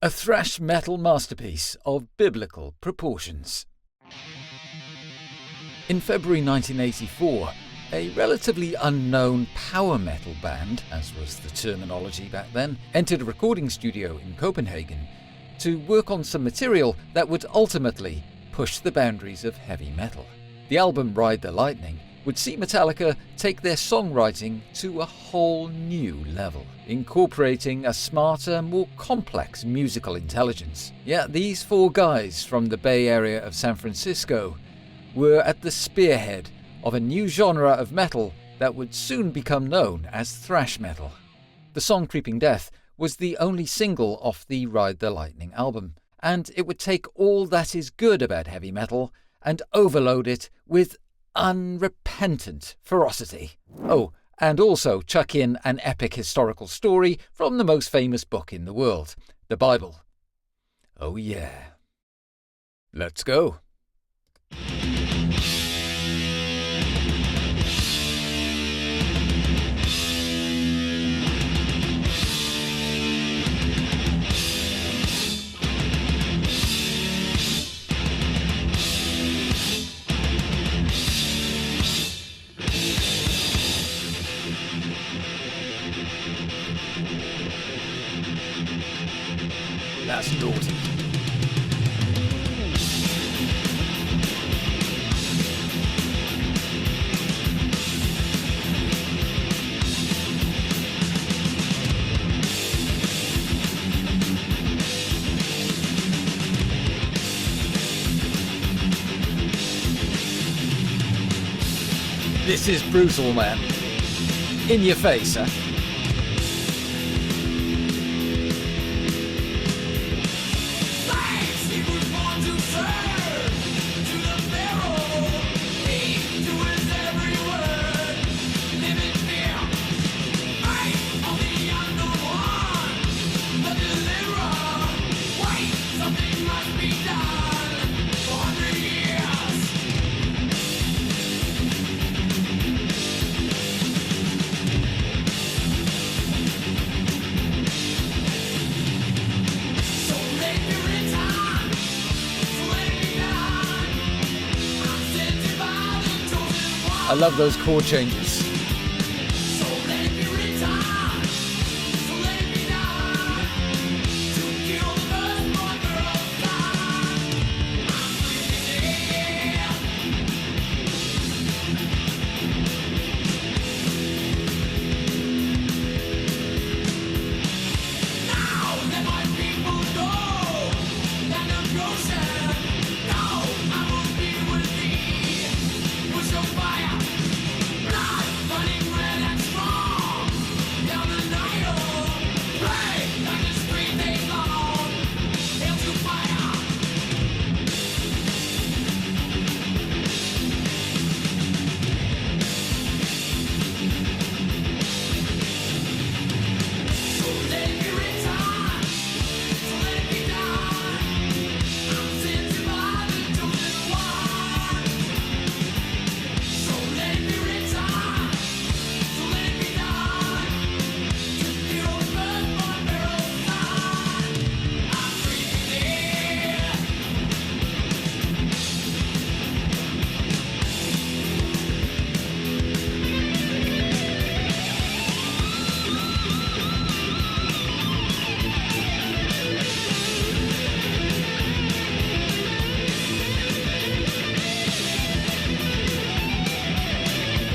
A thrash metal masterpiece of biblical proportions. In February 1984, a relatively unknown power metal band, as was the terminology back then, entered a recording studio in Copenhagen to work on some material that would ultimately push the boundaries of heavy metal. The album Ride the Lightning would see Metallica take their songwriting to a whole new level, incorporating a smarter, more complex musical intelligence. Yeah, these four guys from the Bay Area of San Francisco were at the spearhead of a new genre of metal that would soon become known as thrash metal. The song Creeping Death was the only single off the Ride the Lightning album, and it would take all that is good about heavy metal and overload it with unrepentant ferocity. Oh, and also chuck in an epic historical story from the most famous book in the world, the Bible. Oh yeah. Let's go. That's naughty. This is brutal, man. In your face, huh? I love those chord changes.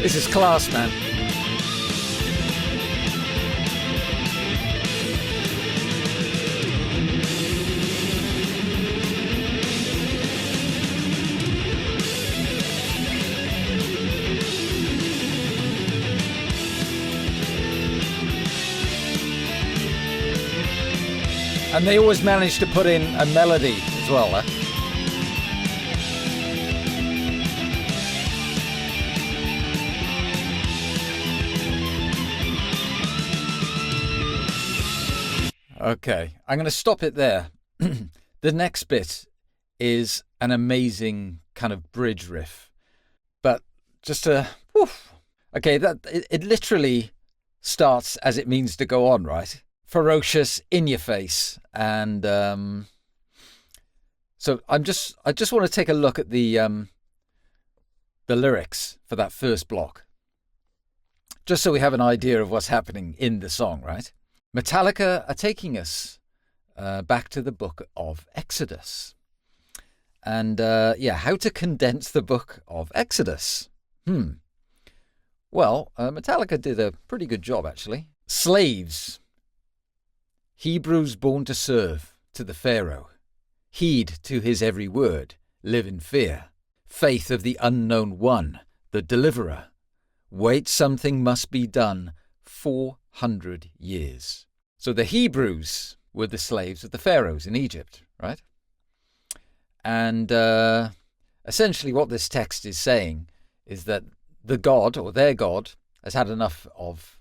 This is class, man. And they always manage to put in a melody as well, huh? Okay, I'm going to stop it there. The next bit is an amazing kind of bridge riff. But just to... Woof. Okay, it literally starts as it means to go on, right? ferocious, in your face, and so I just want to take a look at the lyrics for that first block, just so we have an idea of what's happening in the song, right? Metallica are taking us back to the book of Exodus. And how to condense the book of Exodus. Well, Metallica did a pretty good job, actually. Slaves, Hebrews born to serve to the Pharaoh, heed to his every word, live in fear, faith of the unknown one, the deliverer. Wait, something must be done, 400 years. So the Hebrews were the slaves of the pharaohs in Egypt, right? And essentially what this text is saying is that the God, or their God, has had enough of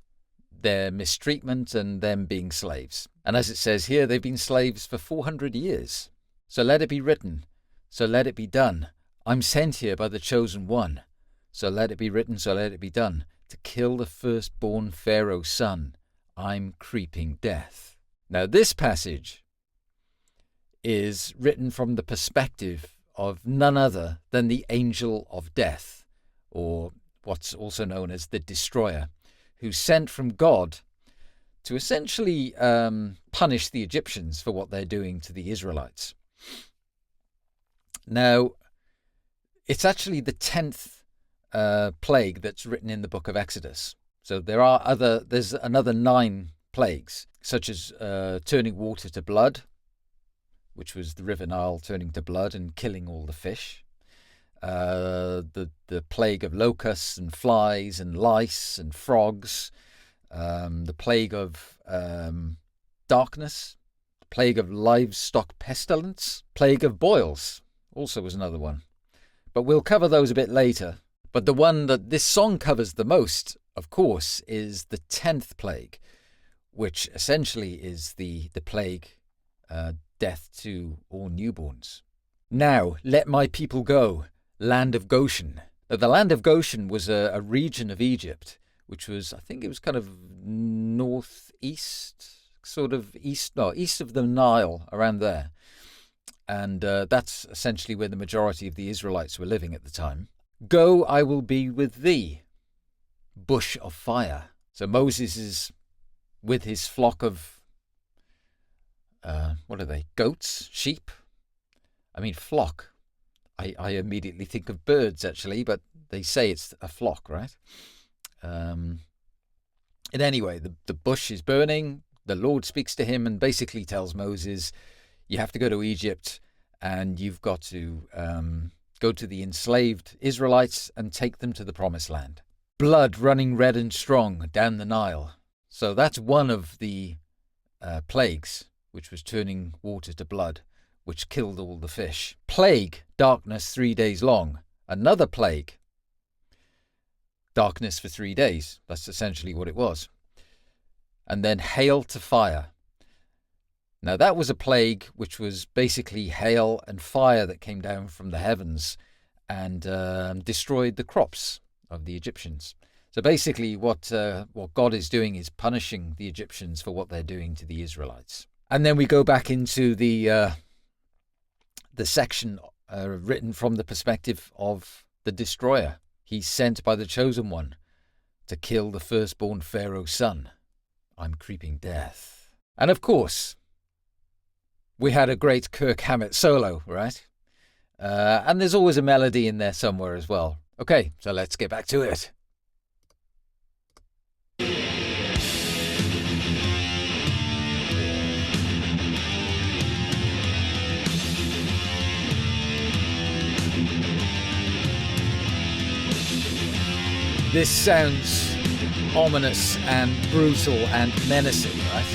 their mistreatment and them being slaves. And as it says here, they've been slaves for 400 years. So let it be written, so let it be done. I'm sent here by the chosen one. So let it be written, so let it be done. To kill the firstborn Pharaoh's son, I'm creeping death. Now this passage is written from the perspective of none other than the angel of death, or what's also known as the destroyer, who's sent from God to essentially punish the Egyptians for what they're doing to the Israelites. Now, it's actually the 10th plague that's written in the book of Exodus. So there's another 9 plagues, such as turning water to blood, which was the River Nile turning to blood and killing all the fish. The plague of locusts and flies and lice and frogs. The plague of darkness. The plague of livestock pestilence. Plague of boils also was another one. But we'll cover those a bit later. But the one that this song covers the most, of course, is the 10th plague, which essentially is the plague, death to all newborns. Now, let my people go, land of Goshen. Now, the land of Goshen was a region of Egypt, which was, I think it was kind of northeast, east of the Nile, around there. And that's essentially where the majority of the Israelites were living at the time. Go, I will be with thee, bush of fire. So Moses is with his flock of, what are they, goats, sheep? I mean, flock. I immediately think of birds, actually, but they say it's a flock, right? And anyway, the bush is burning. The Lord speaks to him and basically tells Moses, you have to go to Egypt and you've got to go to the enslaved Israelites and take them to the promised land. Blood running red and strong down the Nile. So that's one of the plagues, which was turning water to blood, which killed all the fish. Plague, darkness 3 days long. Another plague, darkness for 3 days. That's essentially what it was. And then hail to fire. Now that was a plague which was basically hail and fire that came down from the heavens and destroyed the crops of the Egyptians. So basically what God is doing is punishing the Egyptians for what they're doing to the Israelites. And then we go back into the section written from the perspective of the destroyer. He's sent by the chosen one to kill the firstborn Pharaoh's son. I'm creeping death. And of course, we had a great Kirk Hammett solo, right? And there's always a melody in there somewhere as well. Okay, so let's get back to it. This sounds ominous and brutal and menacing, right?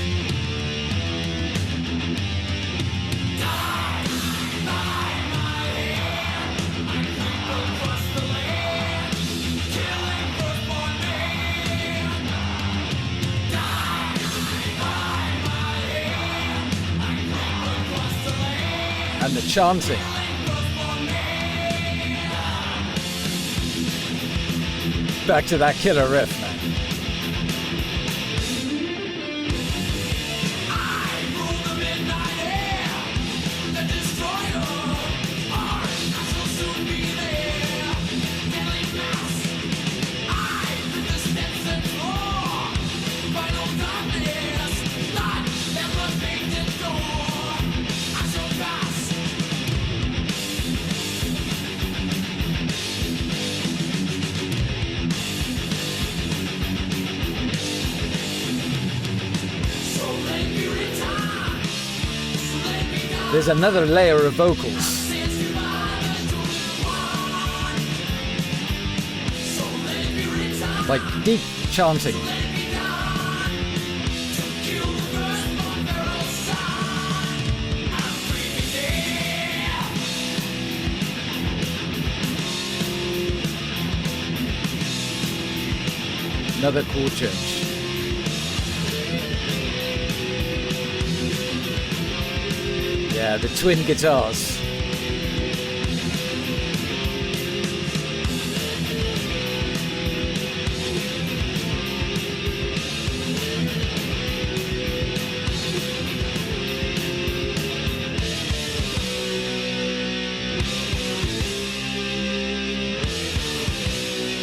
And the chanting. Back to that killer riff, man. There's another layer of vocals. Like deep chanting. Another chord change. Yeah, the twin guitars.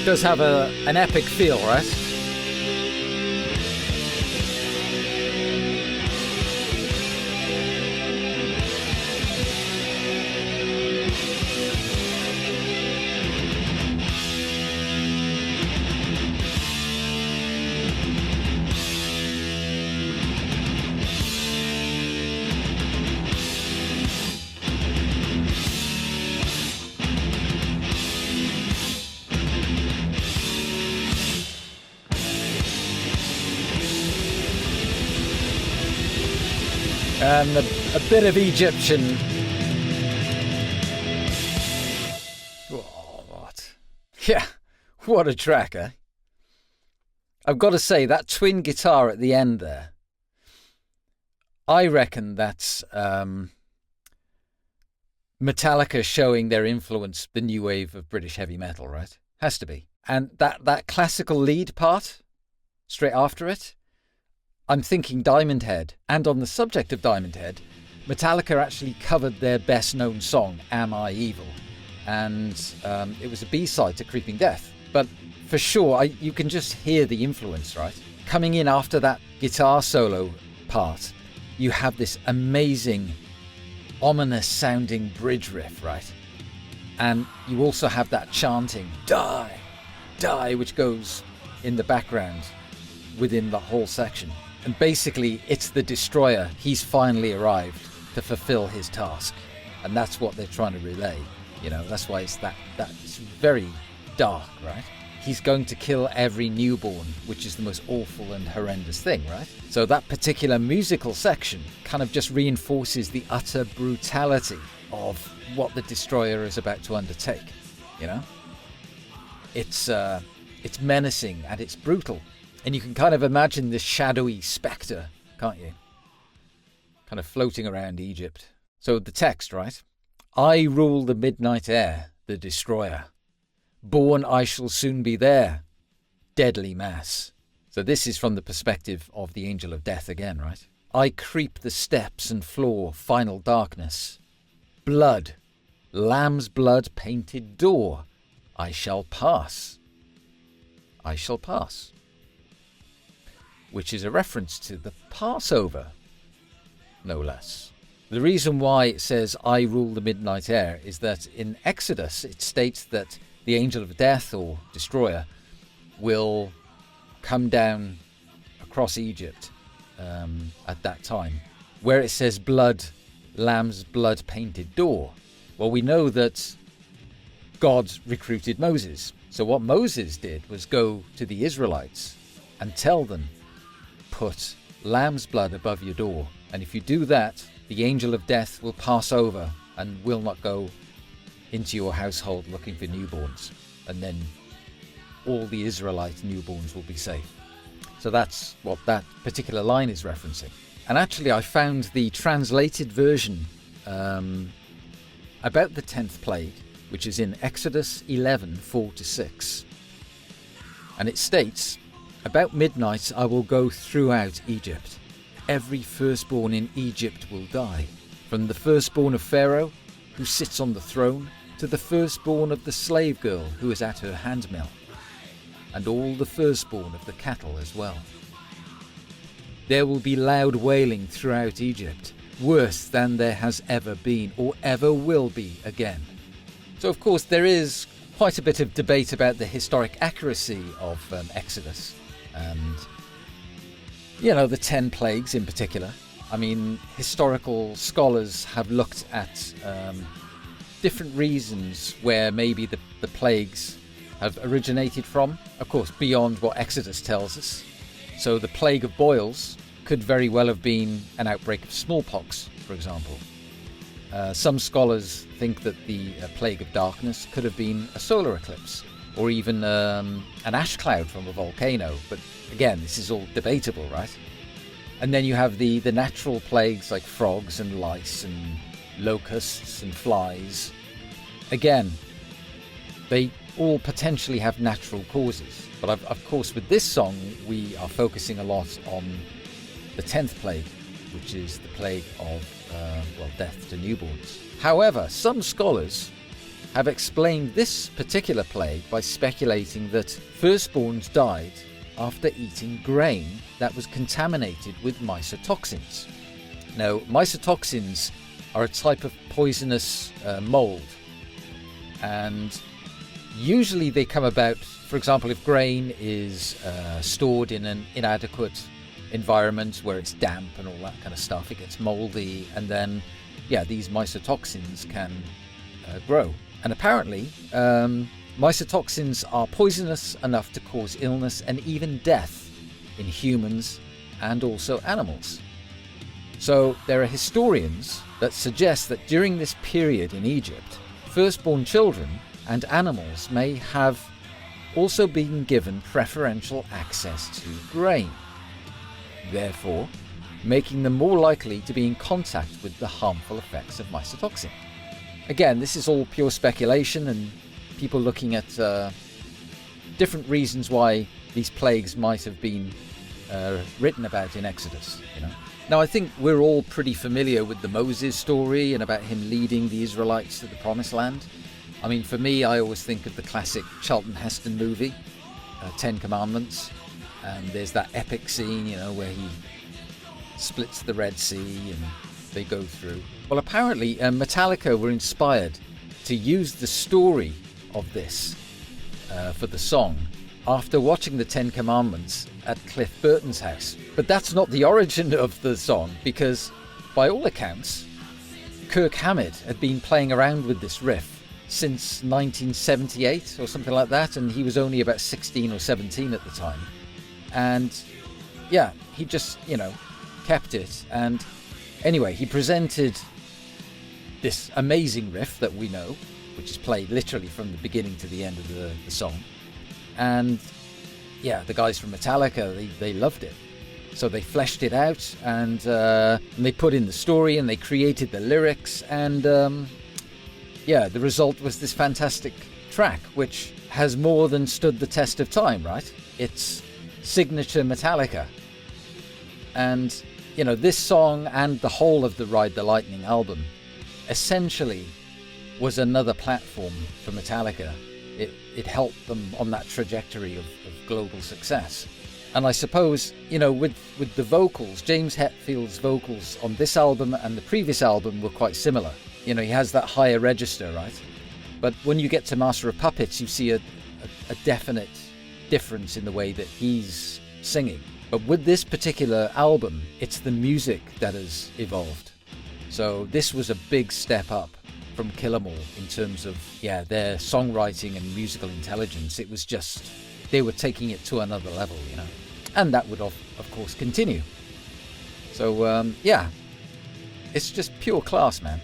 Does have an epic feel, right? And a bit of Egyptian. Oh, what? Yeah, what a track, eh? I've got to say, that twin guitar at the end there, I reckon that's Metallica showing their influence, the new wave of British heavy metal, right? Has to be. And that classical lead part, straight after it, I'm thinking Diamond Head. And on the subject of Diamond Head, Metallica actually covered their best-known song, Am I Evil? And it was a B-side to Creeping Death. But for sure, you can just hear the influence, right? Coming in after that guitar solo part, you have this amazing, ominous-sounding bridge riff, right? And you also have that chanting, die, die, which goes in the background within the whole section. And basically, it's the destroyer. He's finally arrived to fulfill his task. And that's what they're trying to relay. You know, that's why it's it's very dark, right? He's going to kill every newborn, which is the most awful and horrendous thing, right? So that particular musical section kind of just reinforces the utter brutality of what the destroyer is about to undertake, you know? It's menacing and it's brutal. And you can kind of imagine this shadowy spectre, can't you? Kind of floating around Egypt. So the text, right? I rule the midnight air, the destroyer. Born I shall soon be there. Deadly mass. So this is from the perspective of the angel of death again, right? I creep the steps and floor, final darkness. Blood, lamb's blood painted door. I shall pass. I shall pass. Which is a reference to the Passover, no less. The reason why it says, I rule the midnight air, is that in Exodus it states that the angel of death, or destroyer, will come down across Egypt at that time. Where it says blood, lamb's blood painted door. Well, we know that God recruited Moses. So what Moses did was go to the Israelites and tell them, put lamb's blood above your door, and if you do that, the angel of death will pass over and will not go into your household looking for newborns, and then all the Israelite newborns will be safe. So that's what that particular line is referencing. And actually I found the translated version about the 10th plague, which is in Exodus 11, 4-6. And it states, about midnight I will go throughout Egypt. Every firstborn in Egypt will die, from the firstborn of Pharaoh, who sits on the throne, to the firstborn of the slave girl who is at her handmill, and all the firstborn of the cattle as well. There will be loud wailing throughout Egypt, worse than there has ever been or ever will be again. So of course there is quite a bit of debate about the historic accuracy of Exodus. And, you know, the 10 plagues in particular. I mean, historical scholars have looked at different reasons where maybe the plagues have originated from, of course, beyond what Exodus tells us. So the plague of boils could very well have been an outbreak of smallpox, for example. Some scholars think that the plague of darkness could have been a solar eclipse, or even an ash cloud from a volcano. But again, this is all debatable, right? And then you have the natural plagues like frogs and lice and locusts and flies. Again, they all potentially have natural causes. But of course, with this song, we are focusing a lot on the 10th plague, which is the plague of death to newborns. However, some scholars have explained this particular plague by speculating that firstborns died after eating grain that was contaminated with mycotoxins. Now, mycotoxins are a type of poisonous mold, and usually they come about, for example, if grain is stored in an inadequate environment where it's damp and all that kind of stuff, it gets moldy, and then these mycotoxins can grow. And apparently mycotoxins are poisonous enough to cause illness and even death in humans and also animals. So there are historians that suggest that during this period in Egypt, firstborn children and animals may have also been given preferential access to grain, therefore making them more likely to be in contact with the harmful effects of mycotoxin. Again, this is all pure speculation and people looking at different reasons why these plagues might have been written about in Exodus. Now, I think we're all pretty familiar with the Moses story and about him leading the Israelites to the Promised Land. I mean, for me, I always think of the classic Charlton Heston movie, 10 Commandments, and there's that epic scene, where he splits the Red Sea and they go through. Well, apparently Metallica were inspired to use the story of this for the song after watching the 10 Commandments at Cliff Burton's house. But that's not the origin of the song, because by all accounts, Kirk Hammett had been playing around with this riff since 1978 or something like that, and he was only about 16 or 17 at the time. And he just, kept it. And anyway, he presented this amazing riff that we know, which is played literally from the beginning to the end of the song. And the guys from Metallica, they loved it. So they fleshed it out and they put in the story and they created the lyrics. And the result was this fantastic track, which has more than stood the test of time, right? It's signature Metallica. And this song and the whole of the Ride the Lightning album essentially was another platform for Metallica. It helped them on that trajectory of global success. And I suppose, with the vocals, James Hetfield's vocals on this album and the previous album were quite similar. He has that higher register, right? But when you get to Master of Puppets, you see a definite difference in the way that he's singing. But with this particular album, it's the music that has evolved. So this was a big step up from Kill 'Em All in terms of their songwriting and musical intelligence. It was just, they were taking it to another level, and that would of course continue. So it's just pure class, man.